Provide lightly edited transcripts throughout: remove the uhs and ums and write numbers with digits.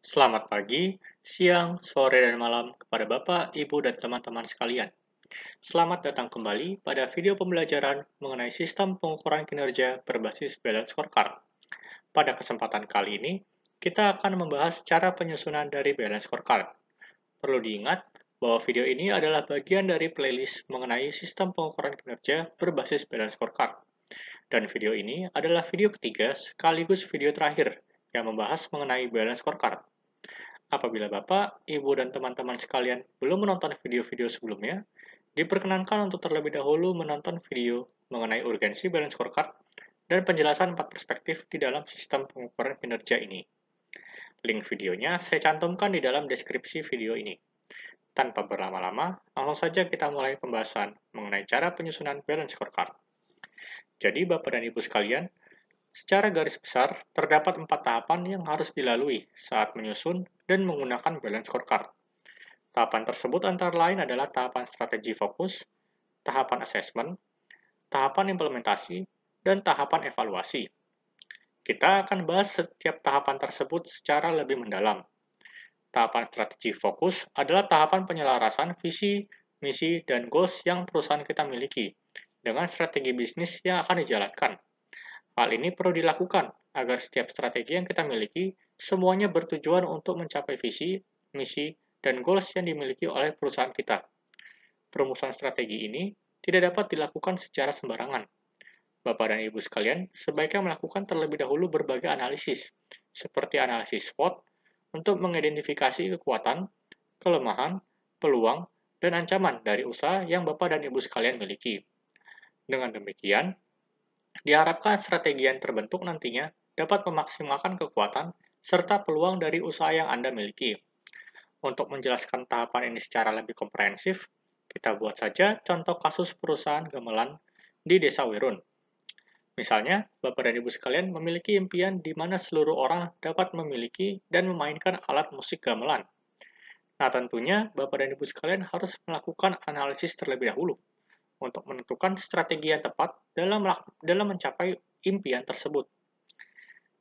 Selamat pagi, siang, sore, dan malam kepada Bapak, Ibu, dan teman-teman sekalian. Selamat datang kembali pada video pembelajaran mengenai sistem pengukuran kinerja berbasis balance scorecard. Pada kesempatan kali ini, kita akan membahas cara penyusunan dari balance scorecard. Perlu diingat bahwa video ini adalah bagian dari playlist mengenai sistem pengukuran kinerja berbasis balance scorecard. Dan video ini adalah video ketiga sekaligus video terakhir yang membahas mengenai balance scorecard. Apabila Bapak, Ibu, dan teman-teman sekalian belum menonton video-video sebelumnya, diperkenankan untuk terlebih dahulu menonton video mengenai urgensi balance scorecard dan penjelasan 4 perspektif di dalam sistem pengukuran kinerja ini. Link videonya saya cantumkan di dalam deskripsi video ini. Tanpa berlama-lama, langsung saja kita mulai pembahasan mengenai cara penyusunan balance scorecard. Jadi, Bapak dan Ibu sekalian, secara garis besar, terdapat 4 tahapan yang harus dilalui saat menyusun dan menggunakan balance scorecard. Tahapan tersebut antara lain adalah tahapan strategi fokus, tahapan assessment, tahapan implementasi, dan tahapan evaluasi. Kita akan bahas setiap tahapan tersebut secara lebih mendalam. Tahapan strategi fokus adalah tahapan penyelarasan visi, misi, dan goals yang perusahaan kita miliki dengan strategi bisnis yang akan dijalankan. Hal ini perlu dilakukan agar setiap strategi yang kita miliki semuanya bertujuan untuk mencapai visi, misi, dan goals yang dimiliki oleh perusahaan kita. Perumusan strategi ini tidak dapat dilakukan secara sembarangan. Bapak dan Ibu sekalian sebaiknya melakukan terlebih dahulu berbagai analisis, seperti analisis SWOT, untuk mengidentifikasi kekuatan, kelemahan, peluang, dan ancaman dari usaha yang Bapak dan Ibu sekalian miliki. Dengan demikian, diharapkan strategi yang terbentuk nantinya dapat memaksimalkan kekuatan serta peluang dari usaha yang Anda miliki. Untuk menjelaskan tahapan ini secara lebih komprehensif, kita buat saja contoh kasus perusahaan gamelan di Desa Wirun. Misalnya, Bapak dan Ibu sekalian memiliki impian di mana seluruh orang dapat memiliki dan memainkan alat musik gamelan. Nah, tentunya Bapak dan Ibu sekalian harus melakukan analisis terlebih dahulu untuk menentukan strategi yang tepat dalam mencapai impian tersebut.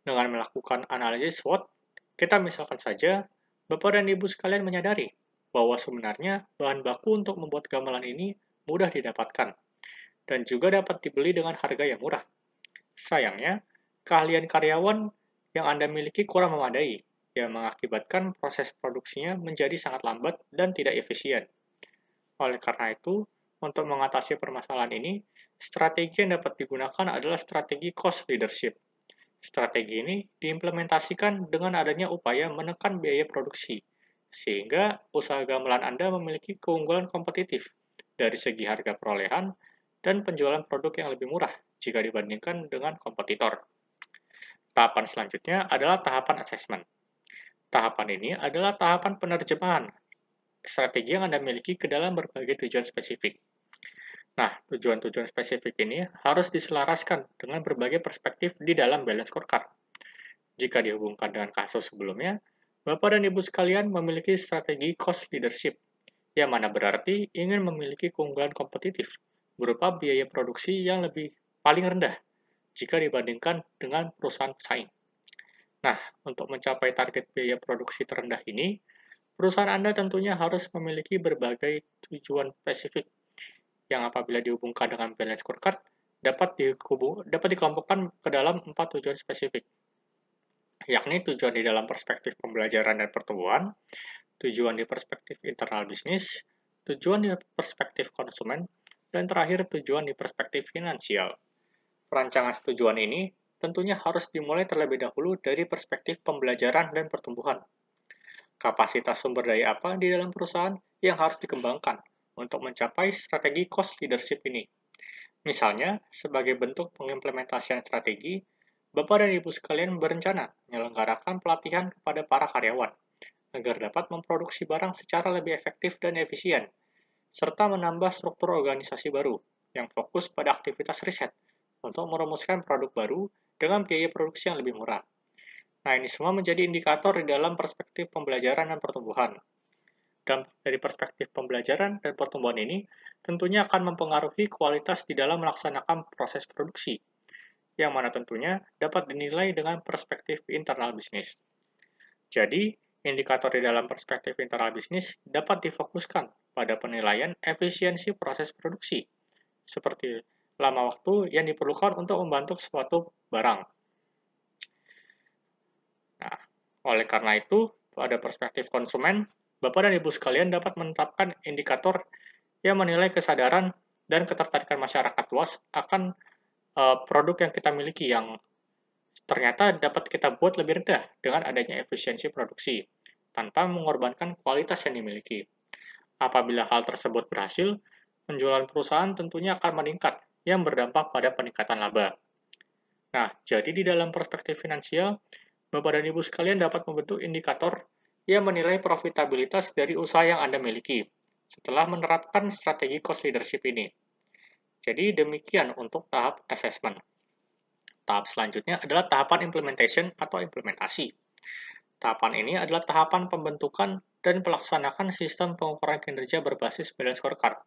Dengan melakukan analisis SWOT, kita misalkan saja, Bapak dan Ibu sekalian menyadari bahwa sebenarnya bahan baku untuk membuat gamelan ini mudah didapatkan dan juga dapat dibeli dengan harga yang murah. Sayangnya, keahlian karyawan yang Anda miliki kurang memadai, yang mengakibatkan proses produksinya menjadi sangat lambat dan tidak efisien. Oleh karena itu, untuk mengatasi permasalahan ini, strategi yang dapat digunakan adalah strategi cost leadership. Strategi ini diimplementasikan dengan adanya upaya menekan biaya produksi, sehingga usaha gamelan Anda memiliki keunggulan kompetitif dari segi harga perolehan dan penjualan produk yang lebih murah jika dibandingkan dengan kompetitor. Tahapan selanjutnya adalah tahapan assessment. Tahapan ini adalah tahapan penerjemahan strategi yang Anda miliki ke dalam berbagai tujuan spesifik. Nah, tujuan-tujuan spesifik ini harus diselaraskan dengan berbagai perspektif di dalam balance scorecard. Jika dihubungkan dengan kasus sebelumnya, Bapak dan Ibu sekalian memiliki strategi cost leadership, yang mana berarti ingin memiliki keunggulan kompetitif berupa biaya produksi yang lebih paling rendah jika dibandingkan dengan perusahaan pesaing. Nah, untuk mencapai target biaya produksi terendah ini, perusahaan Anda tentunya harus memiliki berbagai tujuan spesifik yang apabila dihubungkan dengan balance scorecard dapat dikelompokkan ke dalam 4 tujuan spesifik, yakni tujuan di dalam perspektif pembelajaran dan pertumbuhan, tujuan di perspektif internal bisnis, tujuan di perspektif konsumen, dan terakhir tujuan di perspektif finansial. Perancangan tujuan ini tentunya harus dimulai terlebih dahulu dari perspektif pembelajaran dan pertumbuhan. Kapasitas sumber daya apa di dalam perusahaan yang harus dikembangkan untuk mencapai strategi cost leadership ini. Misalnya, sebagai bentuk pengimplementasian strategi, Bapak dan Ibu sekalian berencana menyelenggarakan pelatihan kepada para karyawan agar dapat memproduksi barang secara lebih efektif dan efisien, serta menambah struktur organisasi baru yang fokus pada aktivitas riset untuk merumuskan produk baru dengan biaya produksi yang lebih murah. Nah, ini semua menjadi indikator di dalam perspektif pembelajaran dan pertumbuhan. Dan dari perspektif pembelajaran dan pertumbuhan ini, tentunya akan mempengaruhi kualitas di dalam melaksanakan proses produksi, yang mana tentunya dapat dinilai dengan perspektif internal bisnis. Jadi, Indikator di dalam perspektif internal bisnis dapat difokuskan pada penilaian efisiensi proses produksi, seperti lama waktu yang diperlukan untuk membantu suatu barang. Nah, oleh karena itu, pada perspektif konsumen, Bapak dan Ibu sekalian dapat menetapkan indikator yang menilai kesadaran dan ketertarikan masyarakat luas akan produk yang kita miliki yang ternyata dapat kita buat lebih rendah dengan adanya efisiensi produksi, tanpa mengorbankan kualitas yang dimiliki. Apabila hal tersebut berhasil, penjualan perusahaan tentunya akan meningkat, yang berdampak pada peningkatan laba. Nah, jadi di dalam perspektif finansial, Bapak dan Ibu sekalian dapat membentuk indikator yang menilai profitabilitas dari usaha yang Anda miliki setelah menerapkan strategi cost leadership ini. Jadi demikian untuk tahap assessment. Tahap selanjutnya adalah tahapan implementation atau implementasi. Tahapan ini adalah tahapan pembentukan dan pelaksanaan sistem pengukuran kinerja berbasis balance scorecard.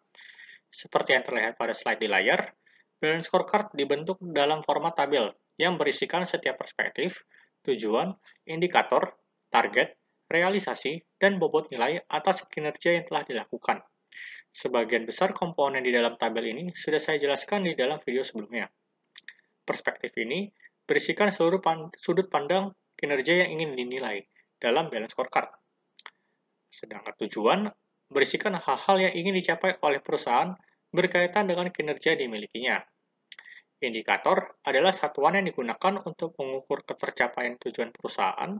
Seperti yang terlihat pada slide di layar, balance scorecard dibentuk dalam format tabel yang berisikan setiap perspektif, tujuan, indikator, target, realisasi, dan bobot nilai atas kinerja yang telah dilakukan. Sebagian besar komponen di dalam tabel ini sudah saya jelaskan di dalam video sebelumnya. Perspektif ini berisikan seluruh sudut pandang kinerja yang ingin dinilai dalam balance scorecard. Sedangkan tujuan berisikan hal-hal yang ingin dicapai oleh perusahaan berkaitan dengan kinerja dimilikinya. Indikator adalah satuan yang digunakan untuk mengukur ketercapaian tujuan perusahaan.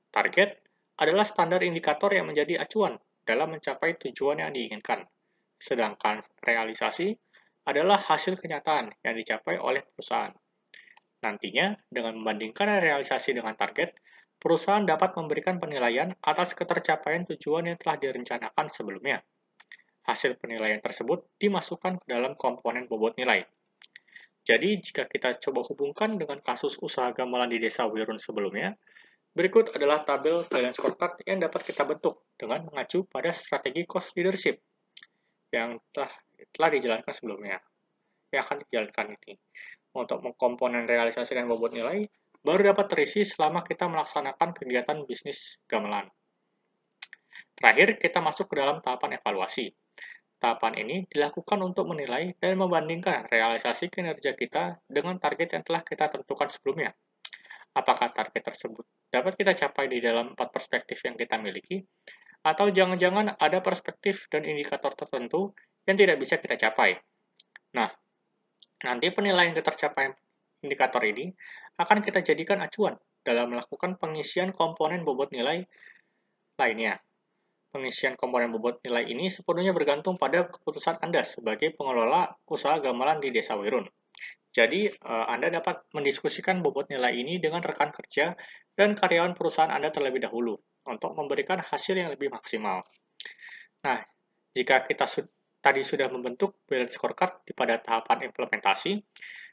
Target adalah standar indikator yang menjadi acuan dalam mencapai tujuan yang diinginkan. Sedangkan realisasi adalah hasil kenyataan yang dicapai oleh perusahaan. Nantinya, dengan membandingkan realisasi dengan target, perusahaan dapat memberikan penilaian atas ketercapaian tujuan yang telah direncanakan sebelumnya. Hasil penilaian tersebut dimasukkan ke dalam komponen bobot nilai. Jadi, jika kita coba hubungkan dengan kasus usaha gamelan di Desa Wirun sebelumnya, berikut adalah tabel balance scorecard yang dapat kita bentuk dengan mengacu pada strategi cost leadership yang telah dijalankan sebelumnya, yang akan dijalankan ini. Untuk komponen realisasi dan bobot nilai, baru dapat terisi selama kita melaksanakan kegiatan bisnis gamelan. Terakhir, kita masuk ke dalam tahapan evaluasi. Tahapan ini dilakukan untuk menilai dan membandingkan realisasi kinerja kita dengan target yang telah kita tentukan sebelumnya. Apakah target tersebut dapat kita capai di dalam 4 perspektif yang kita miliki, atau jangan-jangan ada perspektif dan indikator tertentu yang tidak bisa kita capai. Nah, nanti penilaian ketercapaian indikator ini akan kita jadikan acuan dalam melakukan pengisian komponen bobot nilai lainnya. Pengisian komponen bobot nilai ini sepenuhnya bergantung pada keputusan Anda sebagai pengelola usaha gamelan di Desa Wirun. Jadi, Anda dapat mendiskusikan bobot nilai ini dengan rekan kerja dan karyawan perusahaan Anda terlebih dahulu untuk memberikan hasil yang lebih maksimal. Nah, jika kita tadi sudah membentuk balance scorecard pada tahapan implementasi,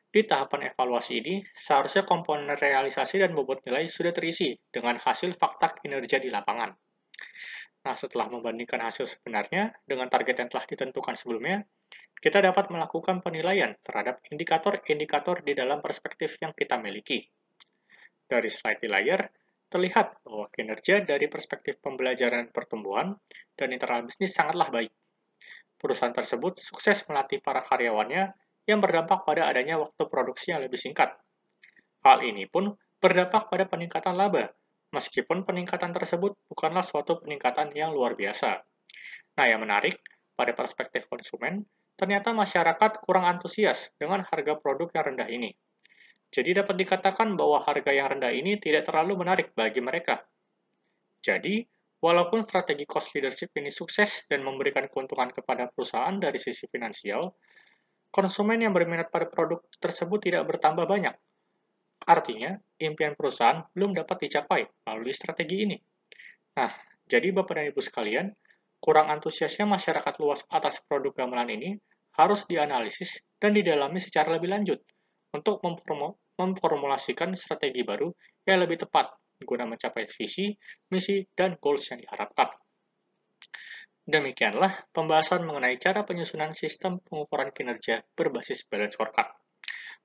di tahapan evaluasi ini, seharusnya komponen realisasi dan bobot nilai sudah terisi dengan hasil fakta kinerja di lapangan. Nah, setelah membandingkan hasil sebenarnya dengan target yang telah ditentukan sebelumnya, kita dapat melakukan penilaian terhadap indikator-indikator di dalam perspektif yang kita miliki. Dari slide di layar, terlihat bahwa kinerja dari perspektif pembelajaran pertumbuhan dan internal bisnis sangatlah baik. Perusahaan tersebut sukses melatih para karyawannya yang berdampak pada adanya waktu produksi yang lebih singkat. Hal ini pun berdampak pada peningkatan laba, meskipun peningkatan tersebut bukanlah suatu peningkatan yang luar biasa. Nah, yang menarik, pada perspektif konsumen, ternyata masyarakat kurang antusias dengan harga produk yang rendah ini. Jadi dapat dikatakan bahwa harga yang rendah ini tidak terlalu menarik bagi mereka. Jadi, walaupun strategi cost leadership ini sukses dan memberikan keuntungan kepada perusahaan dari sisi finansial, konsumen yang berminat pada produk tersebut tidak bertambah banyak. Artinya, impian perusahaan belum dapat dicapai melalui strategi ini. Nah, jadi Bapak dan Ibu sekalian, kurang antusiasnya masyarakat luas atas produk gamelan ini harus dianalisis dan didalami secara lebih lanjut untuk memformulasikan strategi baru yang lebih tepat guna mencapai visi, misi, dan goals yang diharapkan. Demikianlah pembahasan mengenai cara penyusunan sistem pengukuran kinerja berbasis balance scorecard.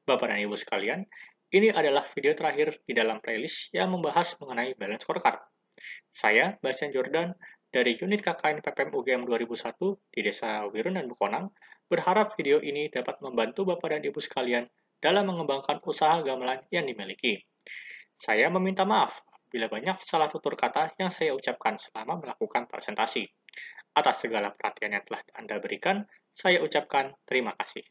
Bapak dan Ibu sekalian, ini adalah video terakhir di dalam playlist yang membahas mengenai balance scorecard. Saya, Bastian Jordan, dari unit KKN PPM UGM 2001 di Desa Wirun dan Bukonang, berharap video ini dapat membantu Bapak dan Ibu sekalian dalam mengembangkan usaha gamelan yang dimiliki. Saya meminta maaf bila banyak salah tutur kata yang saya ucapkan selama melakukan presentasi. Atas segala perhatian yang telah Anda berikan, saya ucapkan terima kasih.